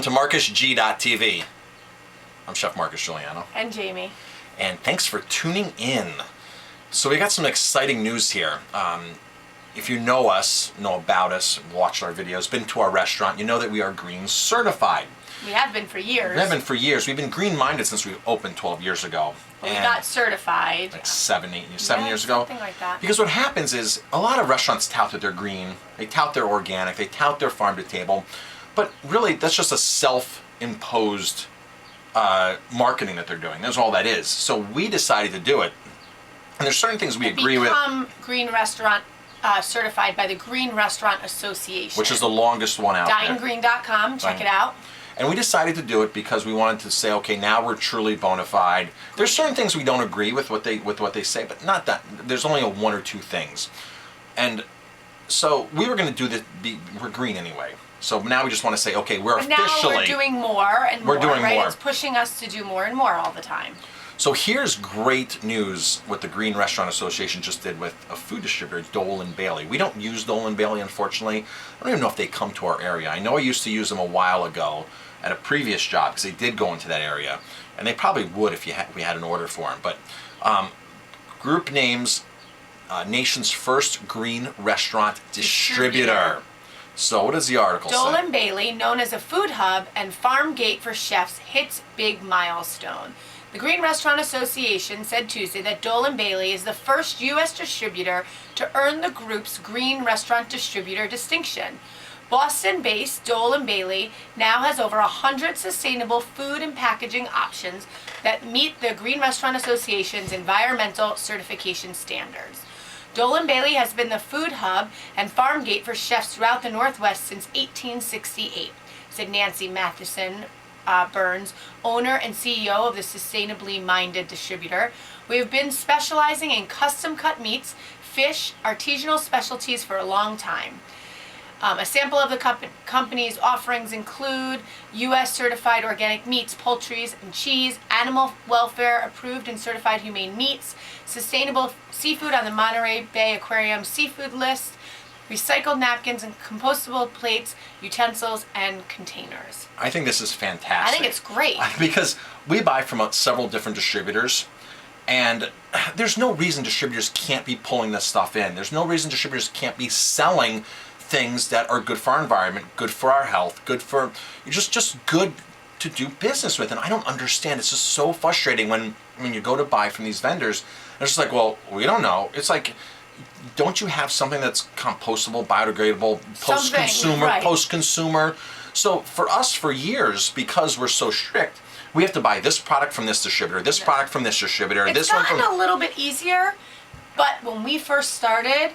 Welcome to MarcusG.tv. I'm Chef Marcus Guiliano. And Jamie. And thanks for tuning in. So we got some exciting news here. If you know us, know about us, watched our videos, been to our restaurant, you know that we are green certified. We have been for years. We have been for years. We've been green minded since we opened 12 years ago. We got certified. Like 7 years ago. Something like that. Because what happens is a lot of restaurants tout that they're green, they tout they're organic, they tout their farm to table, but really that's just a self-imposed marketing that they're doing. That's all that is. So we decided to do it. And there's certain things we agree with. Become green restaurant certified by the Green Restaurant Association. Which is the longest one out there. DineGreen.com, check it out. And we decided to do it because we wanted to say, okay, now we're truly bona fide. There's certain things we don't agree with what they say, but not that. There's only one or two things. And so we were going to do this. We're green anyway. So now we just want to say, okay, we're officially. Now we're doing more and more. We're doing right? more. It's pushing us to do more and more all the time. So here's great news what the Green Restaurant Association just did with a food distributor, Dolan Bailey. We don't use Dolan Bailey, unfortunately. I don't even know if they come to our area. I know I used to use them a while ago at a previous job because they did go into that area. And they probably would if we had an order for them. But group names, nation's first green restaurant distributor. So what does the article say? Dolan Bailey, known as a food hub and farm gate for chefs, hits big milestone. The Green Restaurant Association said Tuesday that Dolan Bailey is the first U.S. distributor to earn the group's Green Restaurant Distributor distinction. Boston-based Dolan Bailey now has over 100 sustainable food and packaging options that meet the Green Restaurant Association's environmental certification standards. Dolan Bailey has been the food hub and farm gate for chefs throughout the Northwest since 1868, said Nancy Matheson Burns, owner and CEO of the sustainably minded distributor. We have been specializing in custom cut meats, fish, artisanal specialties for a long time. A sample of the company's offerings include U.S. certified organic meats, poultries, and cheese, animal welfare approved and certified humane meats, sustainable seafood on the Monterey Bay Aquarium seafood list, recycled napkins and compostable plates, utensils, and containers. I think this is fantastic. I think it's great. Because we buy from several different distributors, and there's no reason distributors can't be pulling this stuff in. There's no reason distributors can't be selling things that are good for our environment, good for our health, good for, just good to do business with. And I don't understand. It's just so frustrating when you go to buy from these vendors, and it's just like, well, we don't know. It's like, don't you have something that's compostable, biodegradable, post-consumer, right. Post-consumer? So for us, for years, because we're so strict, we have to buy this product from this distributor, this product from this distributor, it's this one from... It's gotten a little bit easier, but when we first started,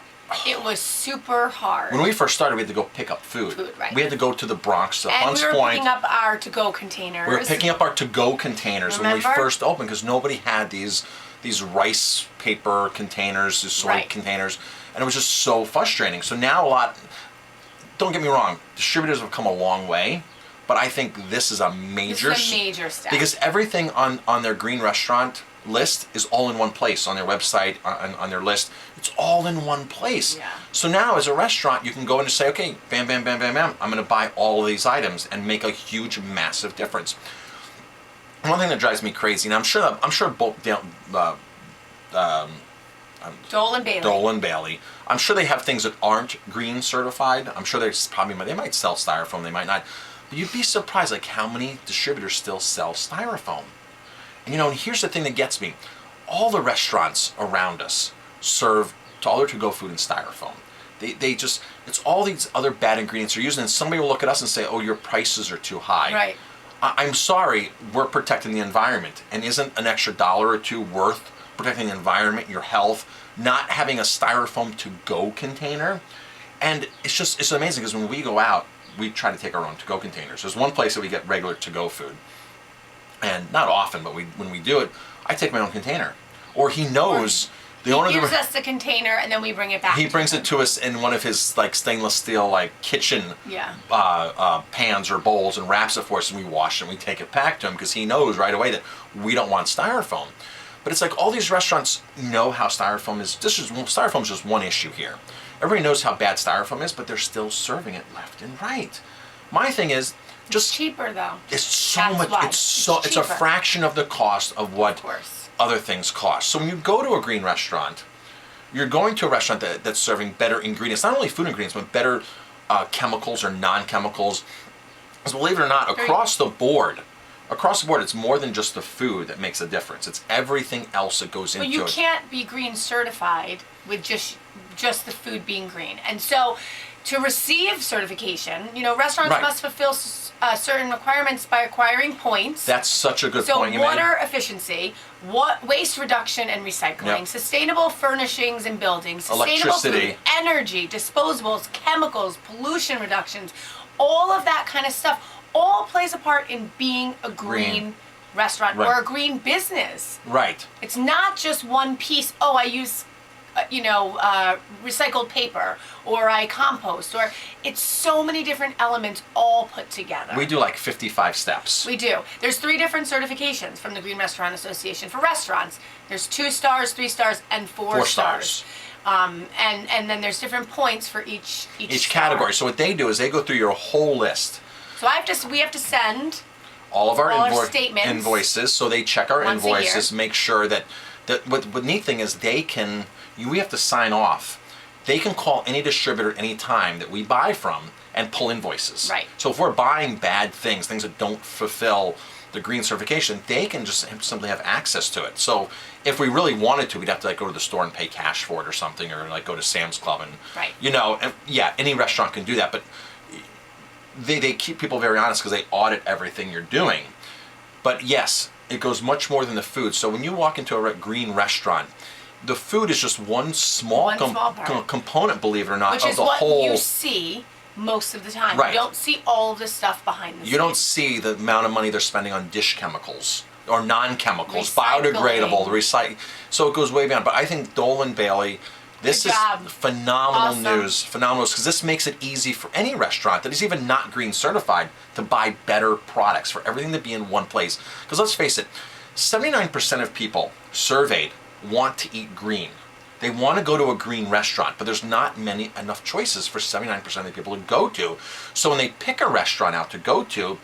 it was super hard. When we first started, we had to go pick up food. Right. We had to go to the Bronx, to Hunts Point. And we were Point. picking up our to-go containers. We were picking up our to-go containers when we first opened, because nobody had these rice paper containers, these soy containers, and it was just so frustrating. So now don't get me wrong, distributors have come a long way, but I think this is a major step. Because everything on their green restaurant list is all in one place on their website, on their list. It's all in one place. Yeah. So now as a restaurant, you can go in and say, okay, bam, bam, bam, bam, bam, I'm going to buy all of these items and make a huge, massive difference. One thing that drives me crazy, and I'm sure both Dolan Bailey, I'm sure they have things that aren't green certified. I'm sure they might sell styrofoam, they might not. But you'd be surprised like how many distributors still sell styrofoam. And and here's the thing that gets me. All the restaurants around us serve all their to-go food in styrofoam. It's all these other bad ingredients they're using, and somebody will look at us and say, oh, your prices are too high. Right. I'm sorry, we're protecting the environment, and isn't an extra $1 or $2 worth protecting the environment, your health, not having a styrofoam to-go container? And it's amazing, because when we go out, we try to take our own to-go containers. There's one place that we get regular to-go food, and not often, but when we do it, I take my own container. Or he knows... He gives us the container, and then we bring it back. He brings it to us in one of his stainless steel kitchen pans or bowls, and wraps it for us, and we wash it and we take it back to him, because he knows right away that we don't want styrofoam. But it's like all these restaurants know how styrofoam is. Styrofoam is just one issue here. Everybody knows how bad styrofoam is, but they're still serving it left and right. My thing is, It's cheaper though. It's so That's much. why. It's a cheaper. fraction of the cost of Of what course. other things cost. So when you go to a green restaurant, you're going to a restaurant that's serving better ingredients, not only food ingredients, but better chemicals or non-chemicals. Because believe it or not, across the board, it's more than just the food that makes a difference. It's everything else that goes into it. Well, you can't be green certified with just the food being green. And so to receive certification, restaurants Right. must fulfill certain requirements by acquiring points. That's such a good So point you made. water efficiency, waste reduction and recycling, Yep. sustainable furnishings and buildings, sustainable Electricity. food, energy, disposables, chemicals, pollution reductions, all of that kind of stuff all plays a part in being a green restaurant Right. or a green business. Right. It's not just one piece. Oh, I use, recycled paper, or I compost, or it's so many different elements all put together. We do like 55 steps. We do. There's 3 different certifications from the Green Restaurant Association for restaurants. There's 2 stars, 3 stars, and 4 stars. And then there's different points for each star. category. So what they do is they go through your whole list. So we have to send All of our, all our statements invoices. So they check our once a year. invoices, make sure that what neat thing is we have to sign off. They can call any distributor anytime that we buy from and pull invoices. Right. So if we're buying bad things that don't fulfill the green certification, they can just simply have access to it. So if we really wanted to, we'd have to go to the store and pay cash for it or something, or go to Sam's Club and Right. any restaurant can do that, but they keep people very honest because they audit everything you're doing. But yes, it goes much more than the food. So when you walk into a green restaurant, the food is just one small part. component, believe it or not, Which of is the what whole. you see most of the time. Right. You don't see all of the stuff behind the scenes. You don't see the amount of money they're spending on dish chemicals or non-chemicals, Recycling. biodegradable, recycle. So it goes way beyond. But I think Dolan Bailey, this Good is job. phenomenal Awesome. news, because this makes it easy for any restaurant that is even not green certified to buy better products, for everything to be in one place. Because let's face it, 79% of people surveyed want to eat green. They want to go to a green restaurant, but there's not enough choices for 79% of the people to go to. So when they pick a restaurant out to go to,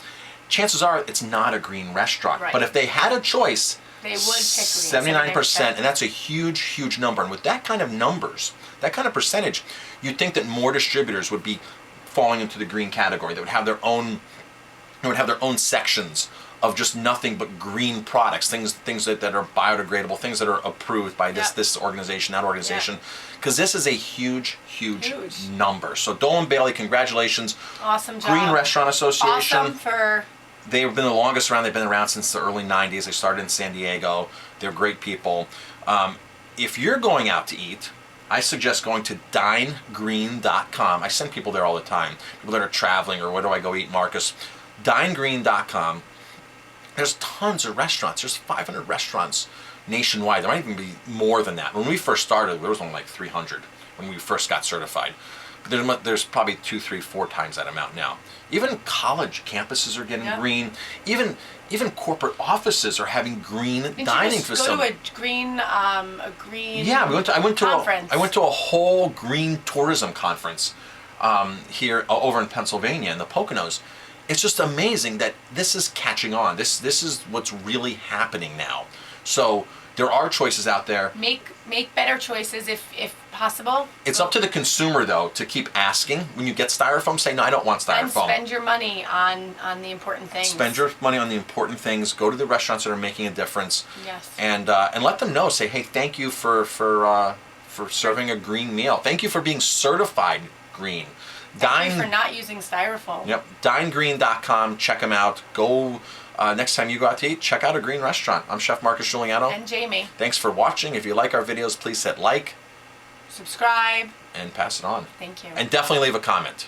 chances are it's not a green restaurant. Right. But if they had a choice, They would pick green. 79%, and that's a huge, huge number. And with that kind of numbers, that kind of percentage, you'd think that more distributors would be falling into the green category. They would have their own sections of just nothing but green products, things that are biodegradable, things that are approved by this organization, that organization, because this is a huge number. So Dolan Bailey, congratulations. Awesome job. Green Restaurant Association. Awesome for... They've been the longest around. They've been around since the early 90s. They started in San Diego. They're great people. If you're going out to eat, I suggest going to dinegreen.com. I send people there all the time. People that are traveling, or where do I go eat, Marcus? Dinegreen.com. There's tons of restaurants. There's 500 restaurants nationwide. There might even be more than that. When we first started, there was only like 300 when we first got certified. But there's probably 2, 3, 4 times that amount now. Even college campuses are getting green. Even corporate offices are having green dining facilities. Go to a green Yeah, I went to a whole green tourism conference here over in Pennsylvania in the Poconos. It's just amazing that this is catching on. This is what's really happening now. So there are choices out there. Make better choices if possible. It's up to the consumer, though, to keep asking. When you get styrofoam, say, no, I don't want styrofoam. And spend your money on the important things. Spend your money on the important things. Go to the restaurants that are making a difference. Yes. And let them know. Say, hey, thank you for serving a green meal. Thank you for being certified green. Thank you for not using styrofoam. Yep. Dinegreen.com. Check them out. Go. Next time you go out to eat, check out a green restaurant. I'm Chef Marcus Guiliano. And Jamie. Thanks for watching. If you like our videos, please hit like. Subscribe. And pass it on. Thank you. And definitely leave a comment.